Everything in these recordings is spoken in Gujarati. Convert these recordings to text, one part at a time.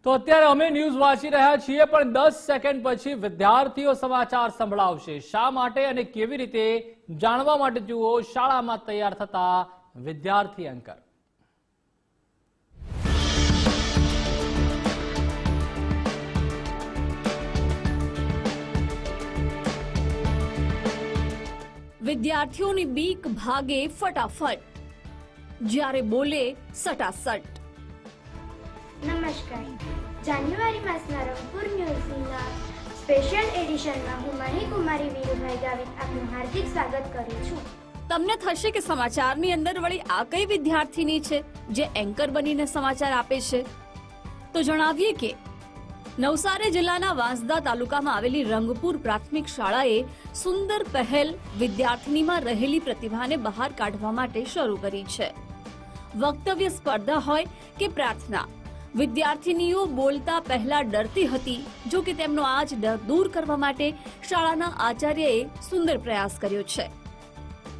તો અત્યારે અમે ન્યૂઝ વાંચી રહ્યા છીએ પણ 10 સેકન્ડ પછી વિદ્યાર્થીઓ સમાચાર સંભળાવશે। શા માટે અને કેવી રીતે જાણવા માટે જુઓ શાળામાં તૈયાર થતા વિદ્યાર્થી એન્કર। વિદ્યાર્થીઓની બીક ભાગે ફટાફટ, જ્યારે બોલે સટાસટ। નમસ્કાર, જાન્યુઆરી માસના રંગપુર ન્યૂઝના સ્પેશિયલ એડિશનમાં હું મણિકુમારી વીરુભાઈ ગાવિત આપનું હાર્દિક સ્વાગત કરું છું। તમને થશે કે સમાચારની અંદર વળી આ કઈ વિદ્યાર્થીની છે જે એન્કર બનીને સમાચાર આપે છે? તો જણાવીએ કે નવસારી જિલ્લાના વાંસદા તાલુકામાં આવેલી રંગપુર પ્રાથમિક શાળાએ સુંદર પહેલ વિદ્યાર્થીનીમાં રહેલી પ્રતિભાને બહાર કાઢવા માટે શરૂ કરી છે। વક્તવ્ય સ્પર્ધા હોય કે પ્રાર્થના, વિદ્યાર્થીનીઓ બોલતા પહેલા ડરતી હતી, જો કે તેમનો આ જ ડર દૂર કરવા માટે શાળાના આચાર્યએ સુંદર પ્રયાસ કર્યો છે।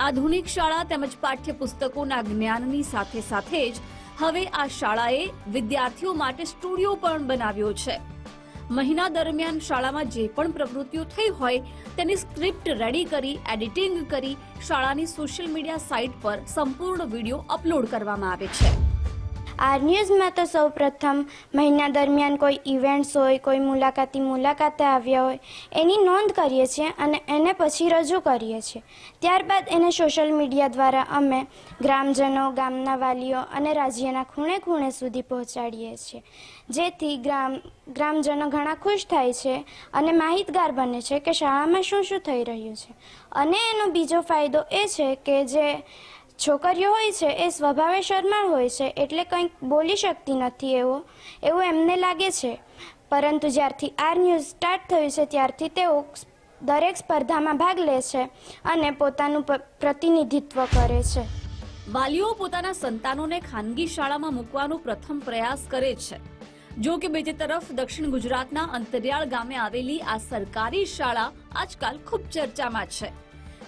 આધુનિક શાળા તેમજ પાઠ્યપુસ્તકોના જ્ઞાનની સાથે સાથે જ હવે આ શાળાએ વિદ્યાર્થીઓ માટે સ્ટુડિયો પણ બનાવ્યો છે। મહિના દરમિયાન શાળામાં જે પણ પ્રવૃત્તિઓ થઈ હોય તેની સ્ક્રિપ્ટ રેડી કરી, એડિટિંગ કરી શાળાની સોશિયલ મીડિયા સાઇટ પર સંપૂર્ણ વિડીયો અપલોડ કરવામાં આવે છે। આ ન્યૂઝમાં તો સૌ પ્રથમ મહિના દરમિયાન કોઈ ઇવેન્ટ્સ હોય, કોઈ મુલાકાતે આવ્યા હોય એની નોંધ કરીએ છીએ અને એને પછી રજૂ કરીએ છીએ। ત્યારબાદ એને સોશિયલ મીડિયા દ્વારા અમે ગ્રામજનો, ગામના વાલીઓ અને રાજ્યના ખૂણે ખૂણે સુધી પહોંચાડીએ છીએ, જેથી ગ્રામજનો ઘણા ખુશ થાય છે અને માહિતગાર બને છે કે શાળામાં શું શું થઈ રહ્યું છે। અને એનો બીજો ફાયદો એ છે કે જે છોકરીઓ હોય છે એ સ્વભાવે શરમાળ હોય છે, એટલે કંઈક બોલી શકતી નથી એવું એમને લાગે છે, પરંતુ જ્યારથી આ ન્યૂઝ સ્ટાર્ટ થયું છે ત્યારથી તેઓ દરેક સ્પર્ધામાં ભાગ લે છે અને પોતાનું પ્રતિનિધિત્વ કરે છે। વાલીઓ પોતાના સંતાનોને ખાનગી શાળામાં મૂકવાનો પ્રથમ પ્રયાસ કરે છે। જો કે બીજી તરફ દક્ષિણ ગુજરાતના અંતરિયાળ ગામે આવેલી આ સરકારી શાળા આજકાલ ખૂબ ચર્ચામાં છે,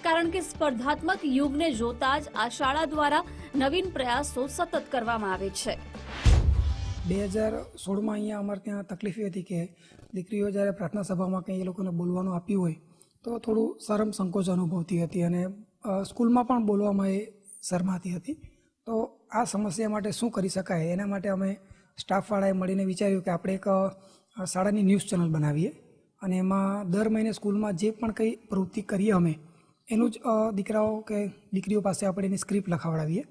કારણ કે સ્પર્ધાત્મક યુગને જોતા જ આ શાળા દ્વારા નવીન પ્રયાસો સતત કરવામાં આવે છે। 2016માં અહીંયા અમારે ત્યાં તકલીફ એ હતી કે દીકરીઓ જ્યારે પ્રાર્થના સભામાં કંઈ એ લોકોને બોલવાનું આપ્યું હોય તો થોડું શરમ સંકોચ અનુભવતી હતી અને સ્કૂલમાં પણ બોલવામાં એ શરમાતી હતી। તો આ સમસ્યા માટે શું કરી શકાય, એના માટે અમે સ્ટાફવાળાએ મળીને વિચાર્યું કે આપણે એક શાળાની ન્યૂઝ ચેનલ બનાવીએ અને એમાં દર મહિને સ્કૂલમાં જે પણ કંઈ પ્રવૃત્તિ કરીએ અમે એનું જ દીકરાઓ કે દીકરીઓ પાસે આપણે એની સ્ક્રિપ્ટ લખાવડાવીએ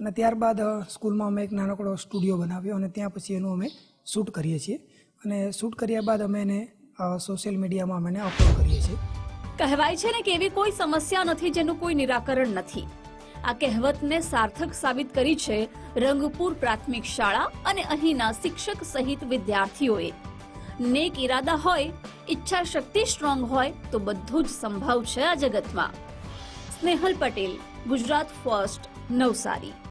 અને ત્યારબાદ સ્કૂલમાં અમે એક નાનકડો સ્ટુડિયો બનાવ્યો અને ત્યાં પછી એનું અમે શૂટ કરીએ છીએ અને શૂટ કર્યા બાદ અમે એને સોશિયલ મીડિયામાં અમે એને અપલોડ કરીએ છીએ। કહેવાય છે ને કે એવી કોઈ સમસ્યા નથી જેનું કોઈ નિરાકરણ નથી। આ કહેવતને સાર્થક સાબિત કરી છે રંગપુર પ્રાથમિક શાળા અને અહીંના શિક્ષક સહિત વિદ્યાર્થીઓએ। નેક ઈરાદા હોય, ઈચ્છા શક્તિ સ્ટ્રોંગ હોય તો બધું જ સંભવ છે આ જગતમાં। સ્નેહલ પટેલ, ગુજરાત ફર્સ્ટ, નવસારી।